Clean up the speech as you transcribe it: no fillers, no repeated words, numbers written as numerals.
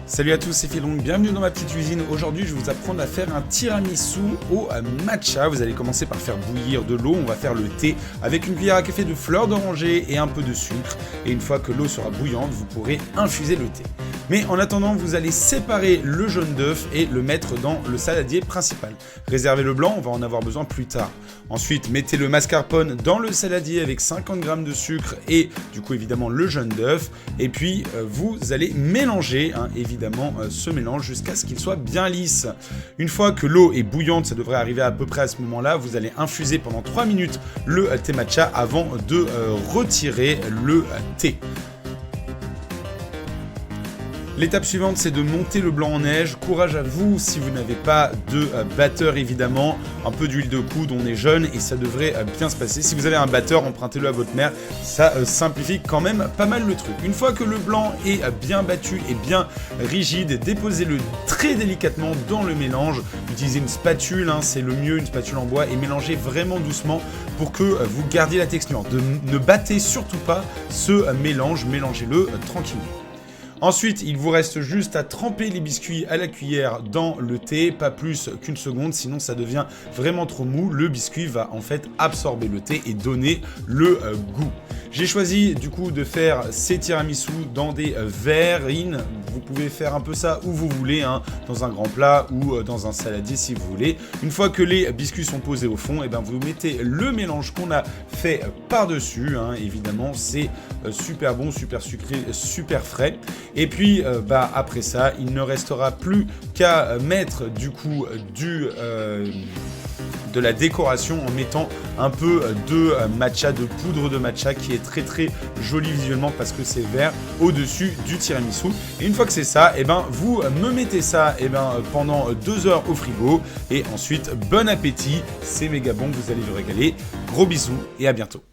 Salut à tous, c'est Philon, bienvenue dans ma petite cuisine. Aujourd'hui, je vais vous apprendre à faire un tiramisu au matcha. Vous allez commencer par faire bouillir de l'eau, on va faire le thé avec une cuillère à café de fleurs d'oranger et un peu de sucre. Et une fois que l'eau sera bouillante, vous pourrez infuser le thé. Mais en attendant, vous allez séparer le jaune d'œuf et le mettre dans le saladier principal. Réservez le blanc, on va en avoir besoin plus tard. Ensuite, mettez le mascarpone dans le saladier avec 50 g de sucre et du coup évidemment le jaune d'œuf. Et puis vous allez mélanger évidemment ce mélange jusqu'à ce qu'il soit bien lisse. Une fois que l'eau est bouillante, ça devrait arriver à peu près à ce moment-là, vous allez infuser pendant 3 minutes le thé matcha avant de retirer le thé. L'étape suivante, c'est de monter le blanc en neige. Courage à vous si vous n'avez pas de batteur évidemment. Un peu d'huile de coude, on est jeune et ça devrait bien se passer. Si vous avez un batteur, empruntez-le à votre mère. Ça simplifie quand même pas mal le truc. Une fois que le blanc est bien battu et bien rigide, déposez-le très délicatement dans le mélange. Utilisez une spatule, c'est le mieux, une spatule en bois, et mélangez vraiment doucement pour que vous gardiez la texture. Ne battez surtout pas ce mélange, mélangez-le tranquillement. Ensuite, il vous reste juste à tremper les biscuits à la cuillère dans le thé, pas plus qu'une seconde, sinon ça devient vraiment trop mou. Le biscuit va en fait absorber le thé et donner le goût. J'ai choisi du coup de faire ces tiramisu dans des verrines. Vous pouvez faire un peu ça où vous voulez, dans un grand plat ou dans un saladier si vous voulez. Une fois que les biscuits sont posés au fond, vous mettez le mélange qu'on a fait par-dessus. Évidemment, c'est super bon, super sucré, super frais. Et puis après ça, il ne restera plus qu'à mettre du coup de la décoration en mettant un peu de matcha, de poudre de matcha qui est très très joli visuellement parce que c'est vert au-dessus du tiramisu. Et une fois que c'est ça, vous me mettez ça pendant 2 heures au frigo et ensuite bon appétit, c'est méga bon, vous allez vous régaler. Gros bisous et à bientôt.